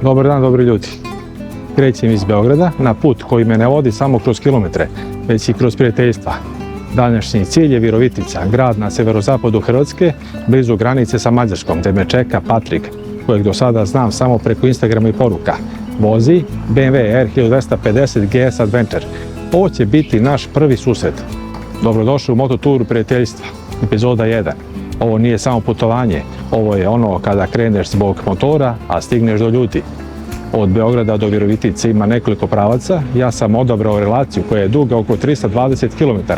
Dobar dan, dobri ljudi. Krećem iz Beograda na put koji me ne vodi samo kroz kilometre, već i kroz prijateljstva. Današnji cilj je Virovitica, grad na severozapadu Hrvatske, blizu granice sa Mađarskom, gdje me čeka Patrik, kojeg do sada znam samo preko Instagrama i poruka. Vozi BMW R1250 GS Adventure. Ovo će biti naš prvi susret. Dobrodošli u Mototuru prijateljstva, epizoda 1. Ovo nije samo putovanje, ovo je ono kada kreneš zbog motora, a stigneš do ljudi. Od Beograda do Virovitice ima nekoliko pravaca, ja sam odabrao relaciju koja je duga oko 320 km.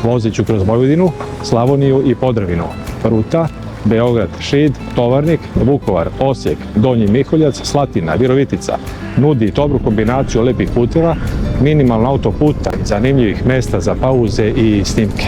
Vozit ću kroz Vojvodinu, Slavoniju i Podravinu. Ruta Beograd, Šid, Tovarnik, Vukovar, Osijek, Donji Miholjac, Slatina, Virovitica. Nudi dobru kombinaciju lepih puteva, minimalno autoputa, zanimljivih mjesta za pauze i snimke.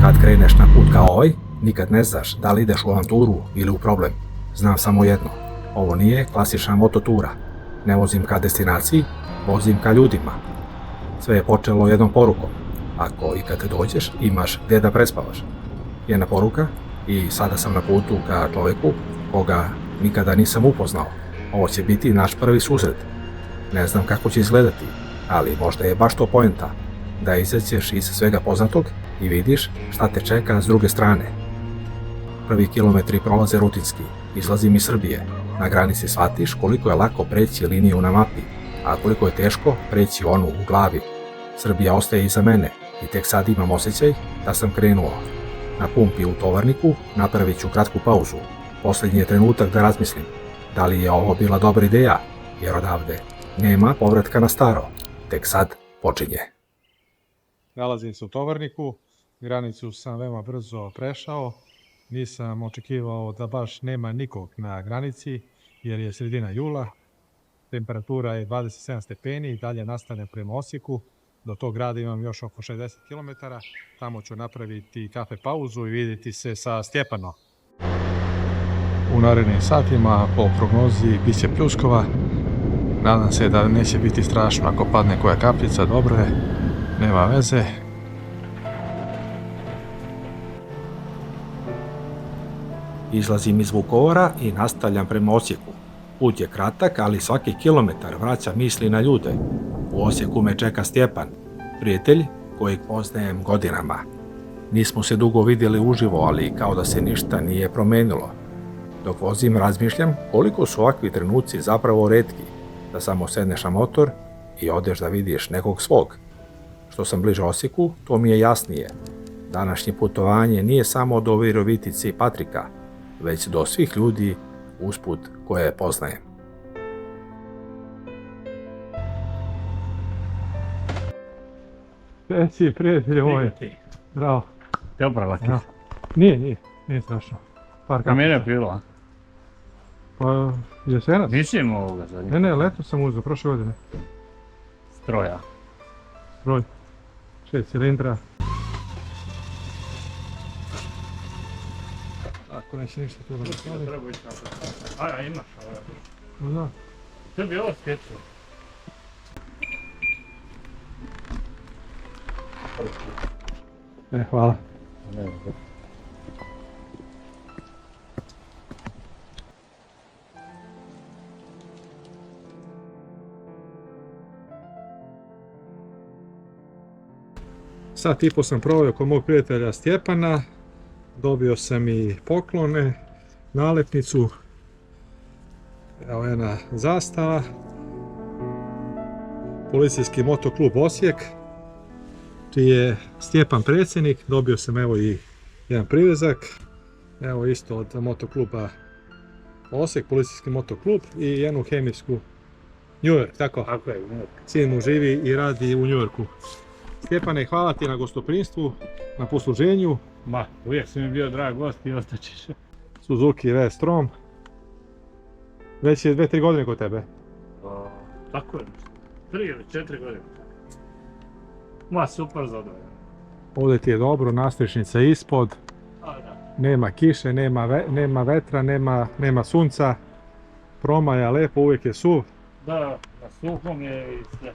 Kad kreneš na put kao ovaj, nikad ne znaš da li ideš u avanturu ili u problem. Znam samo jedno, ovo nije klasična mototura. Ne vozim ka destinaciji, vozim ka ljudima. Sve je počelo jednom porukom. Ako i kad dođeš, imaš gdje da prespavaš. Jedna poruka i sada sam na putu ka čovjeku koga nikada nisam upoznao. Ovo će biti naš prvi susret. Ne znam kako će izgledati, ali možda je baš to poenta. Da izađeš iz svega poznatog i vidiš šta te čeka s druge strane. Prvi kilometri prolaze rutinski, izlazim iz Srbije. Na granici shvatiš koliko je lako preći liniju na mapi, a koliko je teško preći onu u glavi. Srbija ostaje iza mene i tek sad imam osjećaj da sam krenuo. Na pumpi u Tovarniku napravit ću kratku pauzu. Posljednji je trenutak da razmislim da li je ovo bila dobra ideja, jer odavde nema povratka na staro. Tek sad počinje. Nalazim se u Tovarniku, granicu sam veoma brzo prešao, nisam očekivao da baš nema nikog na granici jer je sredina jula, temperatura je 27 stepeni i dalje nastavljam prema Osijeku, do tog grada imam još oko 60 km, tamo ću napraviti kafe pauzu i vidjeti se sa Stjepanom. U narednim satima po prognozi bit će pljuskova, nadam se da neće biti strašno ako padne koja kapljica, dobro je. Nema veze. Izlazim iz Vukovara i nastavljam prema Osijeku. Put je kratak, ali svaki kilometar vraća misli na ljude. U Osijeku me čeka Stjepan, prijatelj kojeg poznajem godinama. Nismo se dugo vidjeli uživo, ali kao da se ništa nije promenilo. Dok vozim razmišljam koliko su ovakvi trenuci zapravo retki, da samo sedneš na motor i odeš da vidiš nekog svog. Što sam bliže Osijeku, to mi je jasnije. Današnje putovanje nije samo do Virovitice i Patrika, već do svih ljudi usput koje poznajem. Reci, prijatelju moj. Bravo. Te oprala ti? Nije strašno. A mene je bilo? Pa, jesenac? Nisi imao ovoga zadnje? Ne, leto sam uzeo, prošle godine. Stroja. Broj. 6 cilindra. Ako neće ništa tu da nastavi. Treba ići napred. A imaš ovo. Da. To bi ovo skečio. Hvala. Sat i po sam proveo kod mog prijatelja Stjepana, dobio sam i poklone, nalepnicu, evo jedna zastava, policijski motoklub Osijek, čiji je Stjepan predsjednik, dobio sam evo i jedan privezak, evo isto od motokluba Osijek, policijski motoklub i jednu hemijsku New York, tako? Tako je, New York. Sin mu živi i radi u New Yorku. Stjepane, hvala ti na gostoprinstvu, na posluženju. Ma, uvijek si mi bio drag gost i ostaćeš. Suzuki V-Strom. Već je 2-3 godine kod tebe. Tako je nešto. 3 ili 4 godine. Ma super zadovoljan. Ovdje ti je dobro, nastrešnica ispod. A da. Nema kiše, nema vetra, nema sunca. Promaja lepo, uvijek je suv. Da, na suhom je i sve.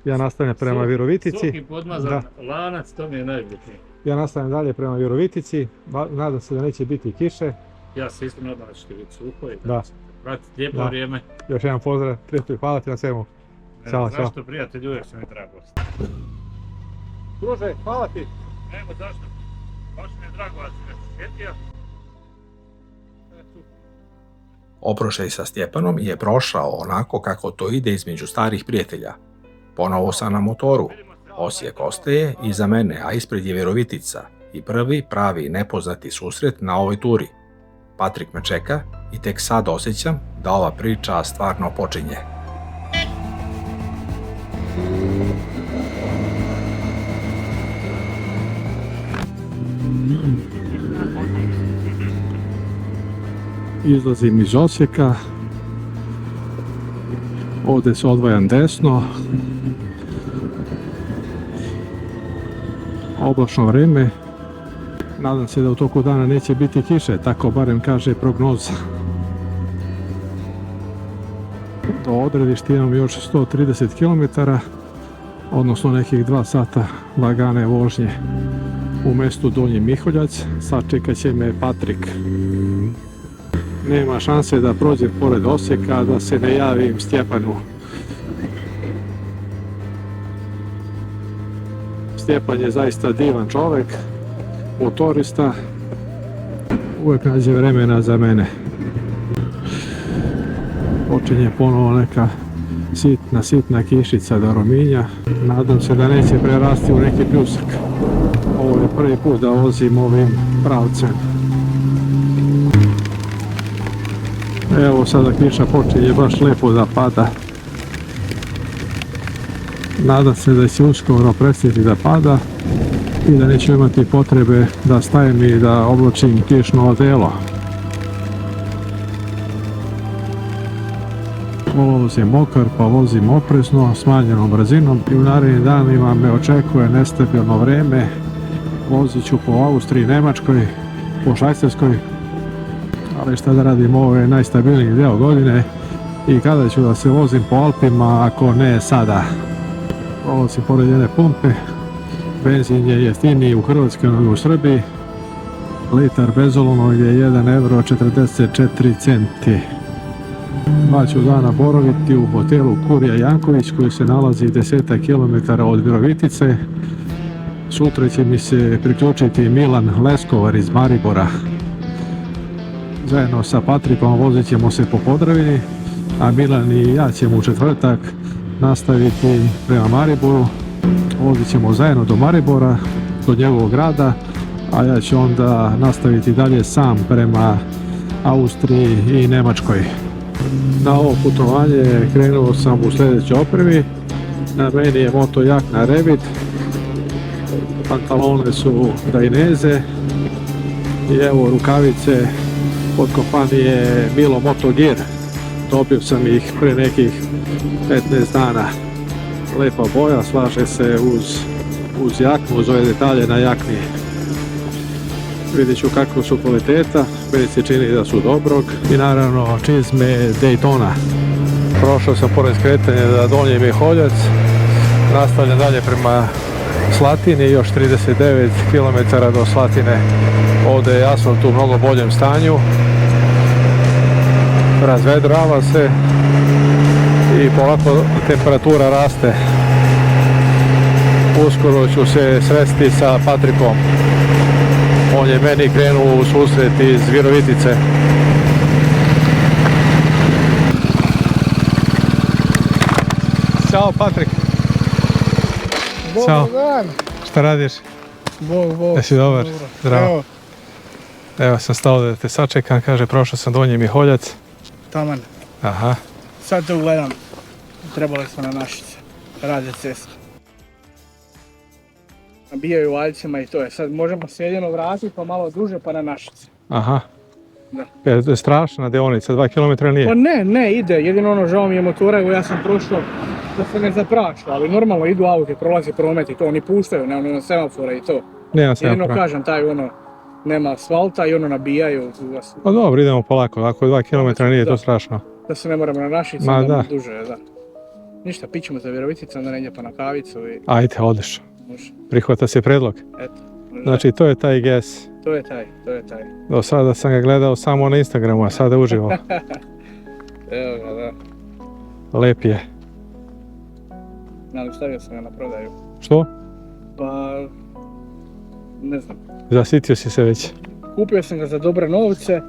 Ja nastavljam prema Virovitici. Suhi podmazan lanac, to mi je najbitnije. Ja nastavljam dalje prema Virovitici. Nadam se da neće biti kiše. Ja se isto nadam da će biti suho i Da. da će pratiti lijepo vrijeme. Još jedan pozdrav, prijatelju, hvala ti na svemu. Ćao, ćao. Zašto prijatelj, uvijek se mi drago. Druže, hvala ti. Evo zašto, baš mi je drago da si me sjetio. Oprošaj sa Stjepanom je prošao onako kako to ide između starih prijatelja. Ponovo sam na motoru. Osijek ostaje iza mene, a ispred je Virovitica i prvi pravi nepoznati susret na ovoj turi. Patrik me čeka i tek sad osjećam da ova priča stvarno počinje. Izlazim iz Osijeka. Ovdje se odvajam desno. Oblačno vrijeme. Nadam se da u toku dana neće biti kiše, tako barem kaže prognoza. Do odredišta imam još 130 km, odnosno nekih 2 sata lagane vožnje u mjestu Donji Miholjac. Sačekat će me Patrik. Nema šanse da prođem pored Osijeka, da se ne javim Stjepanu. Stjepan je zaista divan čovjek, motorista, uvijek nađe vremena za mene. Počinje ponovo neka sitna kišica do Rominja. Nadam se da neće prerasti u neki pljusak. Ovo je prvi put da vozim ovim pravcem. Evo sada kiša počinje baš lijepo da pada. Nadam se da će uskoro prestati da pada i da neću imati potrebe da stajem i da oblačim kišno odelo. Voz je mokar pa vozim oprezno, smanjenom brzinom i u narednim danima me očekuje nestabilno vrijeme. Vozit ću po Austriji, Njemačkoj, po Švajcarskoj, ali šta da radim, ovo je najstabilniji deo godine i kada ću da se vozim po Alpima ako ne sada. Vozim pored jedne pumpe, benzin je jeftiniji u Hrvatskoj nego u Srbiji, litar bezolonog je 1,44 €. 2 ću dana boraviti u hotelu Kurija Janković koji se nalazi 10 km od Virovitice. Sutra će mi se priključiti Milan Leskovar iz Maribora. Zajedno sa Patrikom vozit ćemo se po Podravini, a Milan i ja ćemo u četvrtak nastaviti prema Mariboru. Vozit ćemo zajedno do Maribora, do njegovog grada, a ja ću onda nastaviti dalje sam prema Austriji i Njemačkoj. Na ovo putovanje krenuo sam u sljedećoj opremi. Na meni je moto jakna Revit, pantalone su Dainese i evo rukavice od kompanije Milo Moto Gear. Dobio sam ih pre nekih 15 dana. Lepa boja, slaže se uz jaknu, uz ove detalje na jakni. Vidjet ću kako su kvaliteta, meni se čini da su dobrog i naravno čizme Daytona. Prošao sam pored skretanja za Donji Miholjac, nastavljam dalje prema Slatini, još 39 km do Slatine. Ovdje je asfalt u mnogo boljem stanju, razvedrava se i polako temperatura raste. Uskoro ću se sresti sa Patrikom. On je meni krenuo u susret iz Virovitice. Ćao Patrik. Ćao. Šta radiš? Bog. Jesi dobar? Zdravo. Evo sam stao da te sačekam, kaže prošao sam Donji Miholjac. Taman. Aha. Sad to gledam. Trebali smo na Našice. Rade cestu. Nabijaju valjcima i to je. Sad možemo se jedino vratiti pa malo duže pa na Našice. Aha. Da. Je strašna deonica, 2 km nije. Pa ne, ide, jedino ono žao mi je motora, evo ja sam prošao da se ne zaprašta, ali normalno idu auti, prolazi promet i to, oni puštaju, nema semafora i to. Nema se Jedino napraviti. kažem, taj ono, nema asfalta i ono nabijaju vas, Pa dobro, idemo polako, ako 2 km nije Da. to strašno. da se ne moramo na našicu, Ma da da. duže, da. Ništa, pićemo za Virovitica, onda negdje pa na kavicu i Ajde, odeš. može, Prihvata se predlog. eto. može. Znači, to je taj GS. To je taj. Do sada sam ga gledao samo na Instagramu, a sada uživo. Evo ga, da. Lep je. Ali stavio sam ga na prodaju. Što? Pa, ne znam. Zasitio si se već. Kupio sam ga za dobre novce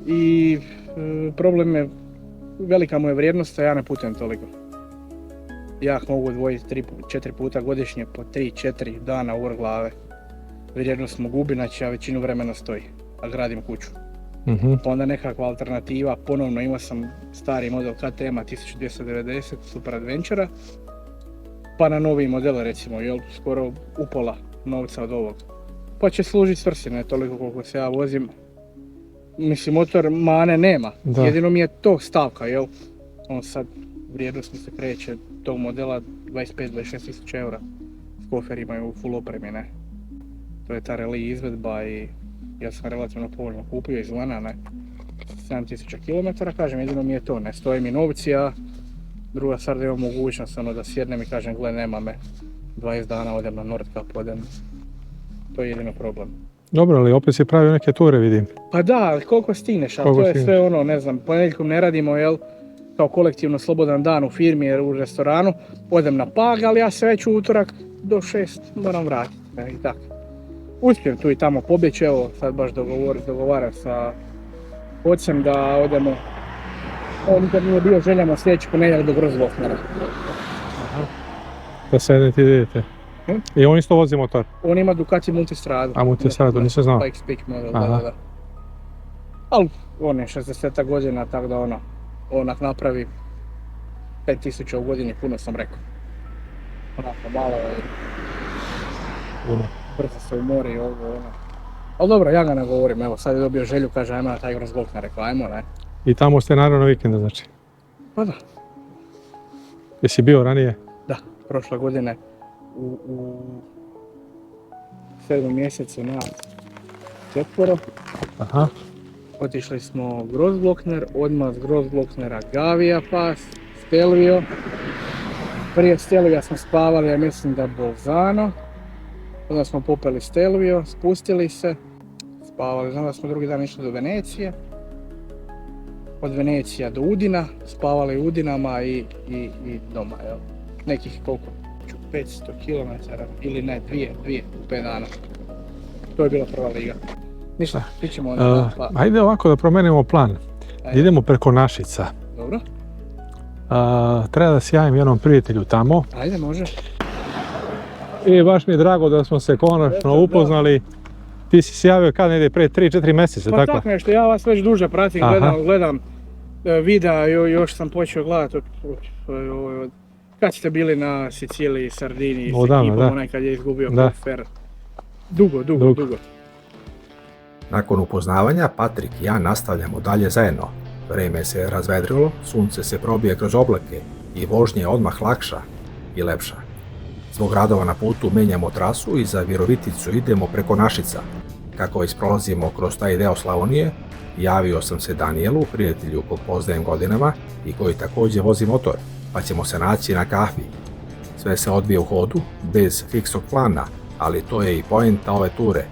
i problem je, velika mu je vrijednost, a ja ne putujem toliko. Ja mogu odvojiti 3-4 puta godišnje po 3-4 dana u vrh glave. Vrijednost mu gubi, znači ja većinu vremena stoji, a gradim kuću. Pa onda nekakva alternativa, ponovno imao sam stari model KTM 1290 Super Adventura, pa na novi model recimo, jel, skoro upola novca od ovog. Pa će služiti svrsi, ne toliko koliko se ja vozim. Mislim, motor mane nema, Da. jedino mi je to stavka, jel? On sad, vrijednost mi se kreće tog modela 25-26 tisuća eura. S koferima i u full opremi, ne. To je ta rally izvedba i ja sam relativno povoljno kupio izvana, ne. 7000 km, kažem, jedino mi je to, ne stoji mi novci, a druga stvar da imam mogućnost ono, da sjednem i kažem, gle, nema me, 20 dana odem na Nordkap, odem. To je jedino problem. Dobro, ali opet si pravio neke ture, vidim. Pa da, ali koliko stigneš, ali Koliko to je stigneš? sve ono, ne znam, ponedjeljkom ne radimo, jel, kao kolektivno slobodan dan u firmi jer u restoranu, odem na Pag, ali ja se već u utorak do 6 moram vratiti, ne, i tako. Uspijem tu i tamo pobjeći, evo, sad baš dogovaram sa ocem da odemo, on nikad nije bio željama sljedeći ponedjeljak do Grozlofnera. Da sednete i vidite. I on isto vozi motor. On ima Ducati Multistradu. A, Multistradu, nisam znao. Pikes Peak model, Aha. da. Ali on je 60 godina, tako da ono, onak napravi 5000 u godini, puno sam rekao. Onako malo je, brzo se umori i ovo, ono. Ali dobro, ja ga ne govorim, evo sad je dobio želju, kaže ajmo na taj Grozlofner, rekao ajmo, ne. I tamo ste naravno vikenda, znači. Pa da, Jesi bio ranije? da, prošle godine u 7. mjesecu na 4. Aha. Otišli smo Grozlokner, odmah s Grozloknera Gavija pas, Stelvio. Prije Stelvija smo spavali, ja mislim da Bolzano. Onda smo popeli Stelvio, spustili se, spavali, znam da smo drugi dan išli do Venecije. Od Venecija do Udina, spavali u Udinama i doma, jel? Nekih koliko? 500 km ili ne, dvije u 5 dana. To je bila prva liga. Ništa, pićemo onda. Ajde ovako da promenimo plan. Ajde. Idemo preko Našica. Dobro, Treba da se javim jednom prijatelju tamo. ajde, može. I baš mi je drago da smo se konačno Eto, upoznali. Ti si se javio kad negdje pre 3-4 mjeseca, Pa tako? tako nešto, ja vas već duže pratim, Aha. gledam videa, još sam počeo gledati od kad ste bili na Siciliji, Sardiniji, s Odavno, ekipom, da. onaj kad je izgubio Da. kofer. Dugo. Nakon upoznavanja, Patrik i ja nastavljamo dalje zajedno. Vreme se razvedrilo, sunce se probije kroz oblake i vožnja je odmah lakša i lepša. Zbog radova na putu menjamo trasu i za Viroviticu idemo preko Našica. Kako već prolazimo kroz taj deo Slavonije, javio sam se Danijelu, prijatelju kog poznajem godinama i koji također vozi motor, pa ćemo se naći na kafi. Sve se odvije u hodu, bez fiksnog plana, ali to je i poenta ove ture.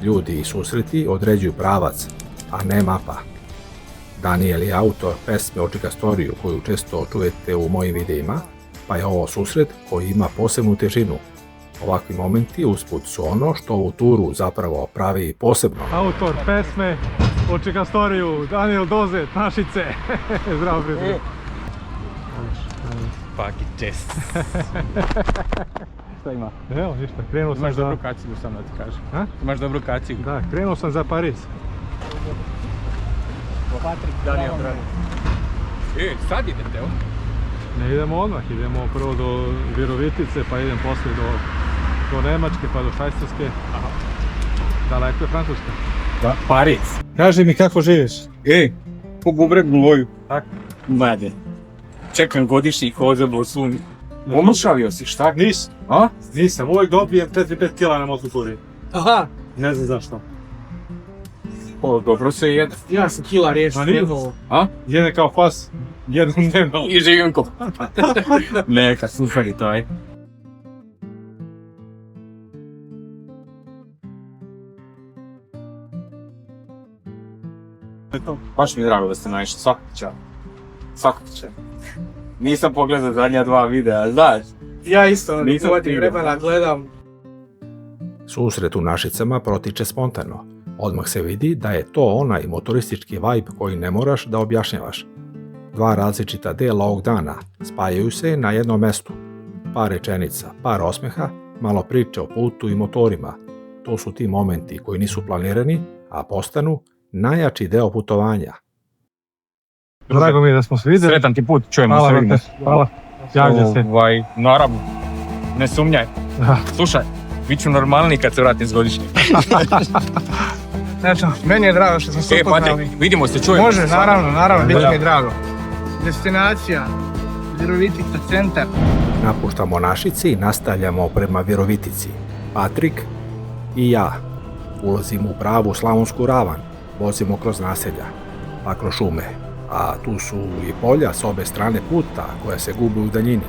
Ljudi i susreti određuju pravac, a ne mapa. Danijel je autor pesme Očika storiju koju često čujete u mojim videima, pa je ovo susret koji ima posebnu težinu. Ovakvi momenti usput su ono što ovu turu zapravo pravi posebno. Autor pesme Očika storiju, Danijel Dozet, Našice. Zdravo, prijatelju. Paki čest. Šta ima? Evo, ništa, krenuo sam Imaš za... dobru kacigu sam da ti kažem. A? Imaš dobru kacigu. Da, krenuo sam za Pariz. Patrik, Danijel, bravo. Sad idete, evo? Ne idemo odmah, idemo prvo do Virovitice, pa idem poslije do Nemačke, pa do Švajcarske. Aha. Daleko je Francuska. Paric. Kaži mi kako živiš. Po bubreku loju. Tak? Mlade. Čekam godišnji kozeb u sumi. Omošavio si, šta? Nisam. A? Nisam, uvijek dobijem 4-5 kila na motokuri. Aha, Ne znam zašto. O, dobro se jede. ja sam kila riješio. A nije? A? Jede kao pas, jednom dnevno. I živim ko. Neka, super i taj. Baš mi je drago da ste naišli, svakog čast. Svakog čast. Nisam pogledao zadnja 2 videa, znaš? Ja isto, Nisam uvati vidio. vremena gledam. Susret u Našicama protiče spontano. Odmah se vidi da je to onaj motoristički vibe koji ne moraš da objašnjavaš. Dva različita dela ovog dana spajaju se na jednom mestu. Par rečenica, par osmeha, malo priče o putu i motorima. To su ti momenti koji nisu planirani, a postanu najjači deo putovanja. Drago mi je da smo se vidjeli. Sretan ti put, čujemo Hvala, se, vidimo. brate. Hvala. Javlja se. Naravno. Ne sumnjaj. Da. Slušaj, bit ću normalniji kad se vratim s godišnjeg. Eto, meni je drago što smo se upoznali. Patrik, vidimo se, čujemo Može, se. naravno, bit će Da. mi drago. Destinacija, Virovitica centar. Napuštamo Našice i nastavljamo prema Virovitici. Patrik i ja ulazimo u pravu Slavonsku ravan, vozimo kroz naselja, pa kroz šume, a tu su i polja s obe strane puta koja se gube u daljini.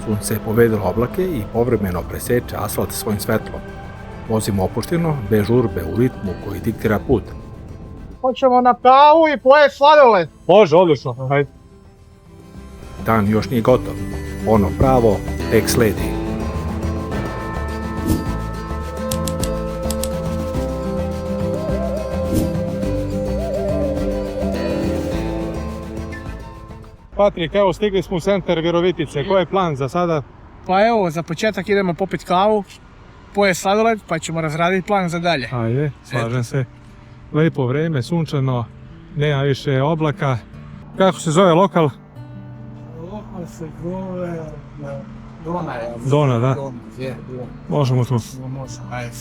Sunce je povedelo oblake i povremeno preseče asfalt svojim svetlom. Vozimo opušteno, bez žurbe, u ritmu koji diktira put. Hoćemo na kavu i pojest sladoled. Može, odlično. Ajde. Dan još nije gotov, ono pravo tek sledi. Patrik, evo stigli smo u centar Virovitice. Koji je plan za sada? Pa evo, za početak idemo popit kavu, pojest sladoled, pa ćemo razraditi plan za dalje. Ajde, slažem se. Lepo vrijeme, sunčano, nema više oblaka. Kako se zove lokal? Lokal se zove Dona. Dona, da. Je. Možemo tu. Može, ajde.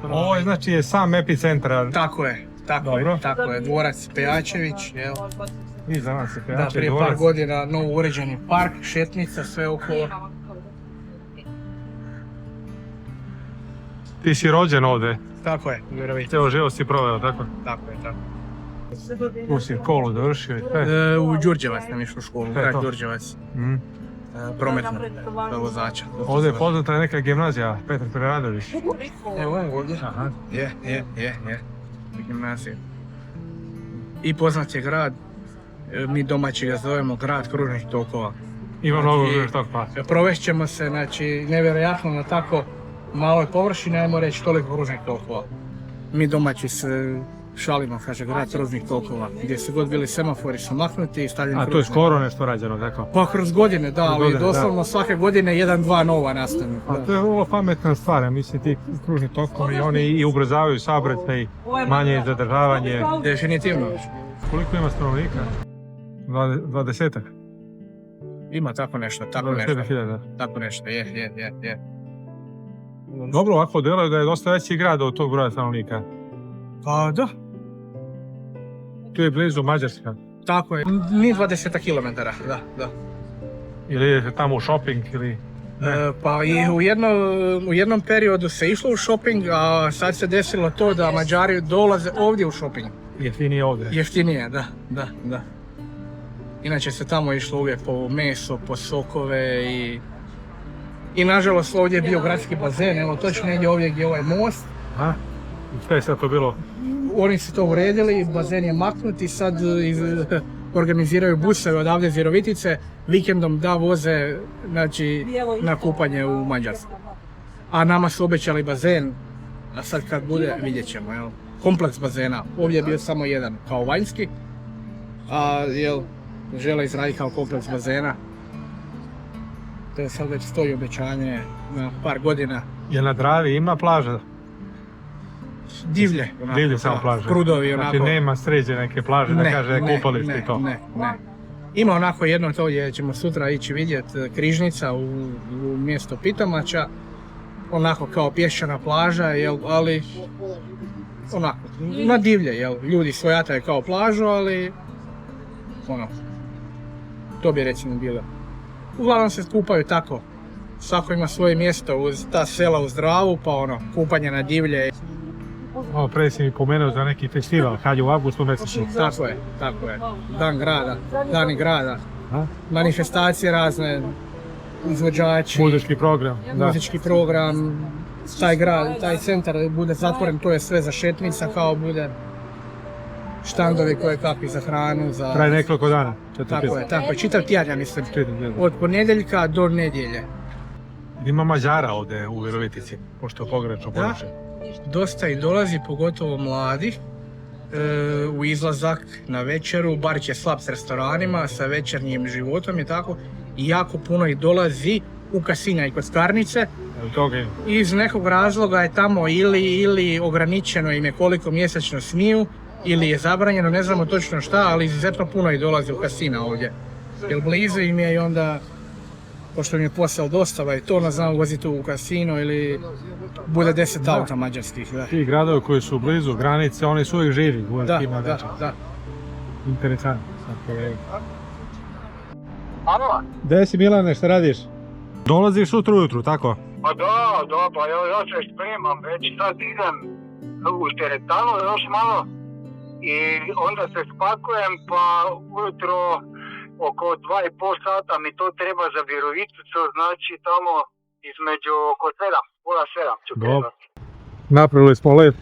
Ovo je znači je sam epicentar. Tako je, Dobro. tako je, dvorac Pejačević, evo. Iza nas je Da, Pejačević prije par dvorac. godina novo uređeni park, šetnica, sve okolo. Ti si rođen ovdje, Tako je, Virovitica. cijelo život si proveo, tako? Tako je, tako. Tu si školu završio i sve. U Đurđevac sam išao u školu, Sve grad to. Đurđevac, Mm. prometno, za vozača. Ovdje je poznata neka gimnazija, Petar Preradović. Evo je ovdje. Aha. Je. Gimnazija. I poznat je grad, mi domaći ga zovemo grad kružnih tokova. Ima mnogo Znači, još tog pa. Provest ćemo se, znači, nevjerojatno na tako maloj površini, ajmo reći toliko kružnih tokova. Mi domaći se šalimo, kaže, grad kružnih tokova, gdje su god bili semafori su maknuti i stavljeni A tu je kružni. skoro nešto rađeno, tako? Pa kroz godine, da, ali godine, doslovno svake godine 1-2 nova nastanu. A to je ovo pametna stvar, ja mislim ti kružni tokovi, oni i ubrzavaju saobraćaj, manje zadržavanje. Definitivno. Koliko ima stanovnika? 20-ak? Ima tako nešto, tako 20.000. Tako nešto, je. Dobro, ovako djeluje da je dosta veći grad od tog broja stanovnika. Pa da, Tu je blizu Mađarska. tako je. Ni 20 km, da. Ili idete tamo u shopping ili... Pa i u jednom periodu se išlo u shopping, a sad se desilo to da Mađari dolaze ovdje u shopping. Jeftinije ovdje. Jeftinije, da. Inače se tamo išlo uvijek po meso, po sokove i nažalost ovdje je bio gradski bazen, evo točno negdje ovdje gdje je ovaj most. Aha. I šta je sad to bilo? Oni su to uredili, bazen je maknut i sad organiziraju buseve odavde iz Virovitice, vikendom da voze, znači, na kupanje u Mađarsku. A nama su obećali bazen, a sad kad bude vidjet ćemo, jel? Kompleks bazena, ovdje je bio samo jedan kao vanjski, a žele izraditi kao kompleks bazena. To je sad već stoji obećanje na par godina. Je na Dravi ima plaža? Divlje, onako, Divlje samo plaže. prudovi, onako. Znači nema sređe neke plaže da kaže kupalište i to. Ne. Ima onako jedno to gdje ćemo sutra ići vidjeti, križnica u mjesto Pitomača, onako kao pješčana plaža, ali onako, na divlje, jel, ljudi svojataju kao plažu, ali, ono, to bi recimo bilo. Uglavnom se kupaju tako, svako ima svoje mjesto uz ta sela uz Dravu, pa ono, kupanje na divlje. Malo prije si mi pomenuo za neki festival, kad je u avgustu mjesecu. Tako je. Dan grada, dani grada, A? manifestacije razne, izvođači, Muzički program. Da. muzički program, taj grad, taj centar bude zatvoren, to je sve za šetnica kao bude, štandovi koje kakvi za hranu, za... Traje nekoliko dana. Tako je, čitav tjedan, ja mislim, od ponedjeljka do nedjelje. Ima Mađara ovdje u Virovitici, pošto je pogranično područje. Dosta i dolazi, pogotovo mladi, u izlazak na večeru, bar će slab s restoranima, sa večernjim životom i tako. I jako puno i dolazi u kasina i kockarnice. Iz nekog razloga je tamo ili ograničeno im je koliko mjesečno smiju, ili je zabranjeno, ne znamo točno šta, ali izuzetno puno i dolazi u kasina ovdje. Jer blizu im je i onda, pošto im je posao dostava i to, ne znam, voziti u kasino ili bude 10 auta mađarskih. Da. Ti gradovi koji su blizu granice, oni su uvijek živi. Da. Interesantno. Alo? Gdje si Milane, šta radiš? Dolaziš sutra ujutru, tako? Pa da, pa ja se spremam, već sad idem u teretanu još malo i onda se spakujem, pa ujutro oko 2,5 sata mi to treba za Viroviticu, znači tamo između oko 7, pola 7 ću krenuti. Napravili smo let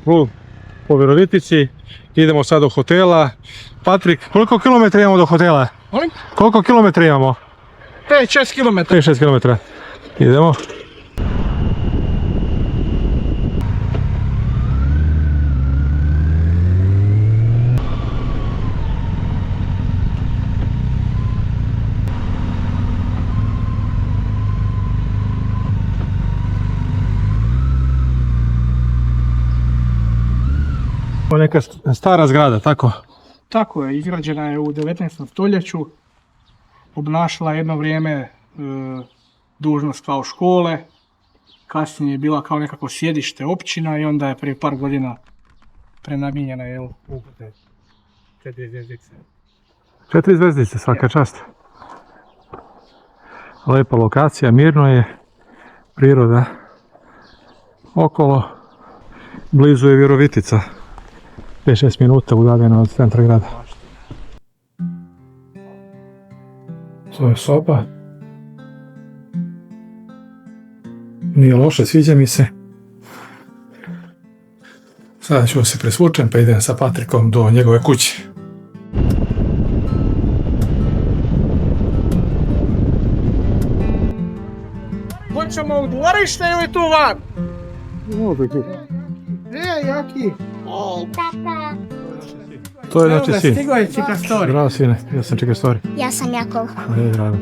po Virovitici, idemo sad do hotela. Patrik, koliko kilometra imamo do hotela? Molim? Koliko kilometra imamo? 5-6 km. 5-6 kilometra. Idemo. Ovo je neka stara zgrada, tako? Tako je, izgrađena je u 19. stoljeću, obnašala jedno vrijeme dužnost kao škole, kasnije je bila kao nekako sjedište općina i onda je prije par godina prenamijenjena je u 4 zvjezdice. 4 zvezdice, svaka čast. Lepa lokacija, mirno je, priroda okolo, blizu je Virovitica. 5-6 minuta udaljena od centra grada. To je soba. Nije loše, sviđa mi se. Sada ću se presvučem pa idem sa Patrikom do njegove kuće. Hoćemo u dvorište ili tu van? Može tu. Jaki. Tata, To je znači sin. Stigo je Čikastori. Bravo sine, ja sam Čikastori. ja sam Jakov. Bravo.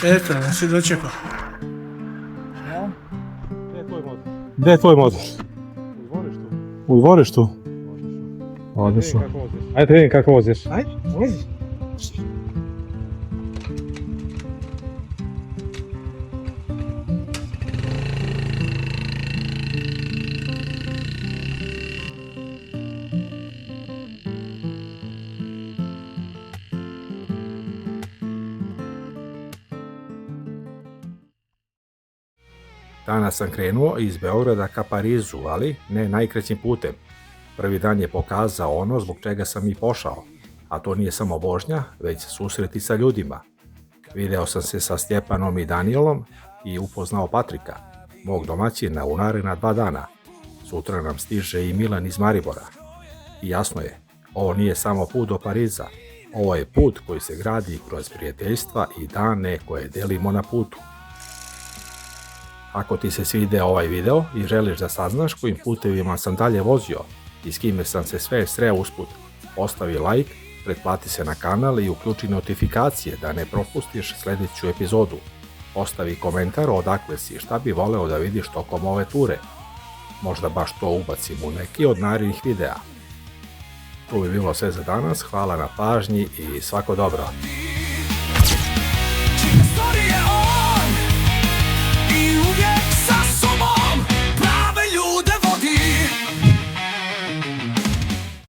Eto, da si dočekao. Gdje je tvoj motor? U dvorištu. Odlično. Ajde vidim kako voziš. Ajde, vozi. Danas sam krenuo iz Beograda ka Parizu, ali ne najkraćim putem. Prvi dan je pokazao ono zbog čega sam i pošao, a to nije samo vožnja, već susreti sa ljudima. Video sam se sa Stjepanom i Danielom i upoznao Patrika, mog domaćina, u naredna 2 dana. Sutra nam stiže i Milan iz Maribora. I jasno je, ovo nije samo put do Pariza, ovo je put koji se gradi kroz prijateljstva i dane koje delimo na putu. Ako ti se svidio ovaj video i želiš da saznaš kojim putevima sam dalje vozio i s kime sam se sve sreo usput, ostavi like, pretplati se na kanal i uključi notifikacije da ne propustiš sljedeću epizodu. Ostavi komentar odakle si i šta bi voleo da vidiš tokom ove ture. Možda baš to ubacim u neki od narednih videa. To bi bilo sve za danas, hvala na pažnji i svako dobro.